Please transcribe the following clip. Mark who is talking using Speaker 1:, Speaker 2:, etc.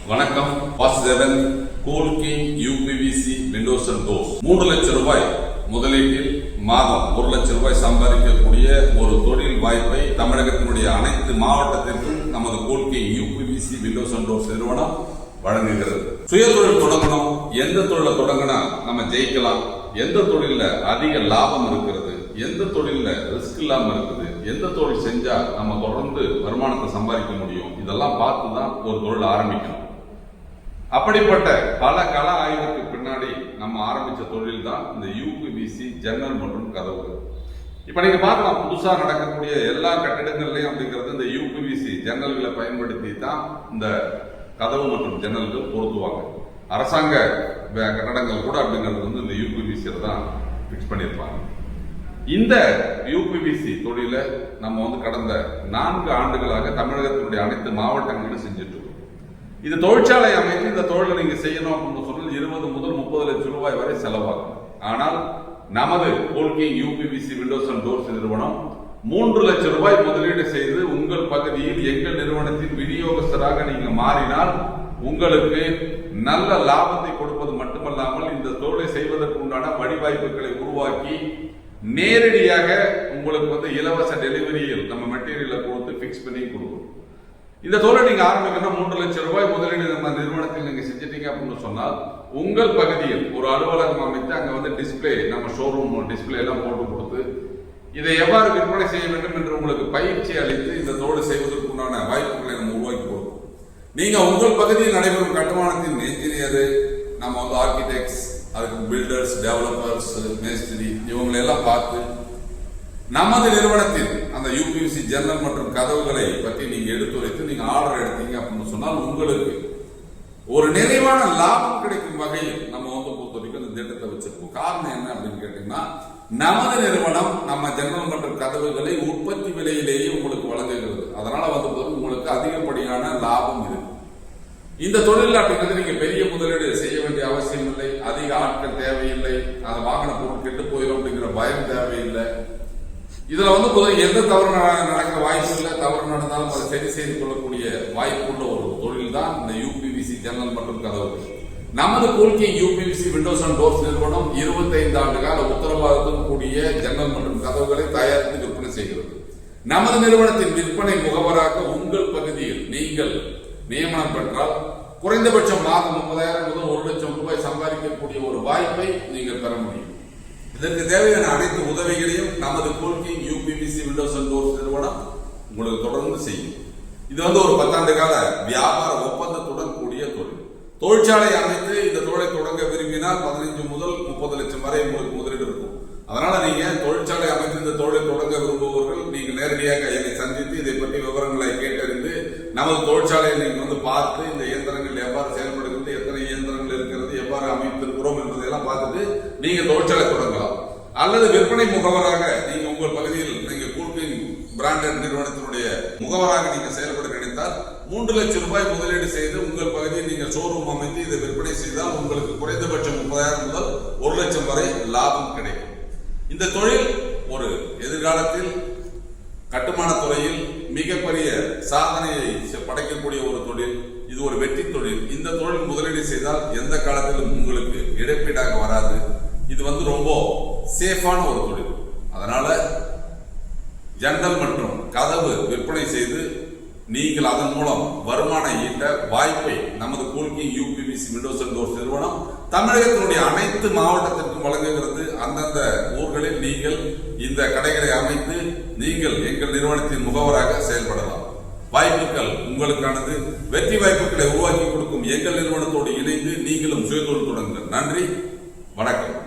Speaker 1: வணக்கம். Vasudevan, cool king UPVC Windows and doors. 3 லட்சம் ரூபாய் முதலீட்டில் மாதம் 1 லட்சம் ரூபாய் சம்பாதிக்கக்கூடிய ஒரு தொழில் வாய்ப்பை தமிழகத்தினுடைய அனைத்து மாவட்டத்திற்கும் நமது cool king UPVC Windows and doors நிறுவனம் வழங்குகிறது. சுய தொழில் தொடங்கணும், எந்த தொழிலை தொடங்கினா நம்ம ஜெயிக்கலாம், எந்த தொழில அதிக லாபம் இருக்கிறது, எந்த தொழில ரிஸ்க் இல்லாம இருக்குது, எந்த தொழில் செஞ்சா நம்ம தொடர்ந்து வருமானத்தை சம்பாதிக்க முடியும், இதெல்லாம் பார்த்து தான் ஒரு தொழில் ஆரம்பிக்கணும். அப்படிப்பட்ட பல கள ஆய்வுக்கு பின்னாடி நம்ம ஆரம்பிச்ச தொழில் தான் இந்த யூபிவிசி ஜன்னல் மற்றும் கதவுகள். இப்ப நீங்க பார்க்கலாம், புதுசா நடக்கக்கூடிய எல்லா கட்டிடங்கள்லயும் அப்படிங்கிறது இந்த யூபிவிசி ஜன்னல்களை பயன்படுத்தி தான் இந்த கதவு மற்றும் ஜன்னல்கள் பொருத்துவாங்க. அரசாங்க கட்டடங்கள் கூட அப்படிங்கிறது இந்த யூபிவிசியில தான் பிக்ஸ் பண்ணியிருப்பாங்க. இந்த யூபிவிசி தொழிலை நம்ம கடந்த 4 ஆண்டுகளாக தமிழகத்தினுடைய அனைத்து மாவட்டங்களிலும் செஞ்சுட்டு இருக்கோம். இது தொழிற்சாலை அமைத்து இந்த தொழிலை நீங்க செய்யணும் அப்படின்னு சொன்னால் 20 முதல் 30 லட்சம் ரூபாய் வரை செலவாகும். ஆனால் நமது cool king UPVC Windows and doors நிறுவனம் 3 லட்சம் ரூபாய் முதலீடு செய்து உங்கள் பகுதியில் எங்கள் நிறுவனத்தின் விநியோகஸ்தராக நீங்க மாறினால் உங்களுக்கு நல்ல லாபத்தை கொடுப்பது மட்டுமல்லாமல் இந்த தொழிலை செய்வதற்கு உண்டான வழிவாய்ப்புகளை உருவாக்கி நேரடியாக உங்களுக்கு இலவச டெலிவரியில் நம்ம மெட்டீரியலை கொடுத்து பிக்ஸ் பண்ணி கொடுக்கும். இந்த தொழிலை நீங்க ஆரம்பிக்கணும், 3 லட்சம் ரூபாய் முதலீடு நம்ம நிறுவனத்தில் நீங்க செஞ்சிட்டீங்க அப்படின்னு சொன்னால் உங்கள் பகுதியில் ஒரு அலுவலகம் அமைத்து அங்க டிஸ்பிளே, நம்ம ஷோரூம் டிஸ்பிளே எல்லாம் போட்டு கொடுத்து இதை எவ்வாறு விற்பனை செய்ய வேண்டும் என்று உங்களுக்கு பயிற்சி அளித்து இந்த தொழில் செய்வதற்கு உண்டான வாய்ப்புகளை நம்ம உருவாக்கி கொடுக்கும். நீங்க உங்கள் பகுதியில் நடைபெறும் கட்டுமானத்தின் என்ஜினியர், நம்ம ஆர்கிடெக்ட்ஸ், அதுக்கு பில்டர்ஸ், டெவலப்பர்ஸ், மேஸ்திரி இவங்களெல்லாம் பார்த்து நமது நிறுவனத்தில் அந்த யூபிவிசி ஜன்னல் மற்றும் கதவுகளை பற்றி நீங்க எடுத்துரைத்து நீங்க ஆர்டர் எடுத்தீங்க அப்படின்னு சொன்னால் உங்களுக்கு ஒரு நிறைவான லாபம் கிடைக்கும் வகையில் நம்ம பொறுத்த வரைக்கும் இந்த திட்டத்தை வச்சிருக்கோம். காரணம் என்ன அப்படின்னு கேட்டீங்கன்னா, நமது நிறுவனம் நம்ம ஜன்னல் மற்றும் கதவுகளை உற்பத்தி விலையிலேயே உங்களுக்கு வழங்குகிறது. அதனால உங்களுக்கு அதிகப்படியான லாபம் இருக்கு. இந்த தொழில் அப்படிங்கிறது நீங்க பெரிய முதலீடு செய்ய வேண்டிய அவசியம் இல்லை, அதிக ஆட்கள் தேவையில்லை, அதை வாங்கின பொருள் கெட்டு போயிடும் அப்படிங்கிற பயம் தேவையில்லை. இதுல எந்த தவறு நடக்க வாய்ப்பு இல்லை, தவறு நடந்தாலும் அதை சரி செய்து கொள்ளக்கூடிய வாய்ப்புள்ள ஒரு தொழில் தான் இந்த யூபிவிசி ஜன்னல் மற்றும் கதவுகள். நமது cool king UPVC Windows and doors நிறுவனம் 25 ஆண்டு கால உத்தரவாதத்துடன் கூடிய ஜன்னல் மற்றும் கதவுகளை தயாரித்து விற்பனை செய்கிறது. நமது நிறுவனத்தின் விற்பனை முகவராக உங்கள் பகுதியில் நீங்கள் நியமனம் பெற்றால் குறைந்தபட்சம் மாதம் 30,000 முதல் 1 லட்சம் ரூபாய் சம்பாதிக்கக்கூடிய ஒரு வாய்ப்பை நீங்கள் பெற முடியும். இதற்கு தேவையான அனைத்து உதவிகளையும் நமது cool king UPVC Windows and doors நிறுவனம் உங்களுக்கு தொடர்ந்து செய்யும். இது ஒரு 10 ஆண்டு கால வியாபார ஒப்பந்தத்துடன் கூடிய தொழில். தொழிற்சாலை அமைத்து இந்த தொழிலை தொடங்க விரும்பினால் 15 முதல் 30 லட்சம் வரை உங்களுக்கு முதலீடு இருக்கும். அதனால நீங்க தொழிற்சாலை அமைத்து இந்த தொழிலை தொடங்க விரும்புபவர்கள் நீங்க நேரடியாக என்னை சந்தித்து இதை பற்றி விவரங்களை கேட்டறிந்து நமது தொழிற்சாலையை நீங்க பார்த்து இந்த இயந்திரங்கள் எவ்வாறு செயல்படுகிறது, எத்தனை இயந்திரங்கள் இருக்கிறது, எவ்வாறு அமைத்திருக்கிறோம் என்பதையெல்லாம் பார்த்துட்டு நீங்க தொழிற்சாலை தொடங்கலாம். அல்லது விற்பனை முகவராக நீங்க உங்கள் பகுதியில் நீங்க கூல் கிங் பிராண்டட் நிறுவனத்தினுடைய முகவராக நீங்க செயல்பட நினைத்தால் 3 லட்சம் ரூபாய் முதலீடு செய்து உங்கள் பகுதியில் நீங்கள் ஷோரூம் அமைத்து இதை விற்பனை செய்தால் உங்களுக்கு குறைந்தபட்சம் 30,000 முதல் 1 லட்சம் வரை லாபம் கிடைக்கும். இந்த தொழில் ஒரு எதிர்காலத்தில் கட்டுமான துறையில் மிகப்பெரிய சாதனையை படைக்கக்கூடிய ஒரு தொழில். இது ஒரு வெற்றி தொழில். இந்த தொழில் முதலீடு செய்தால் எந்த காலத்திலும் உங்களுக்கு இழப்பீடாக வராது. இது ரொம்ப சேஃபான ஒரு தொழில். அதனால ஜன்னல் மற்றும் கதவு விற்பனை செய்து நீங்கள் அதன் மூலம் வருமானம் ஈட்ட வாய்ப்பை நமது cool king UPVC Windows and doors நிறுவனம் தமிழகத்தினுடைய அனைத்து மாவட்டத்திற்கும் வழங்குகிறது. அந்தந்த ஊர்களில் நீங்கள் இந்த கடைகளை அமைத்து நீங்கள் எங்கள் நிறுவனத்தின் முகவராக செயல்படலாம். வாய்ப்புகள் உங்களுக்கானது. வெற்றி வாய்ப்புகளை உருவாக்கி கொடுக்கும் எங்கள் நிறுவனத்தோடு இணைந்து நீங்களும் சுயதொழில் தொடங்குங்கள். நன்றி, வணக்கம்.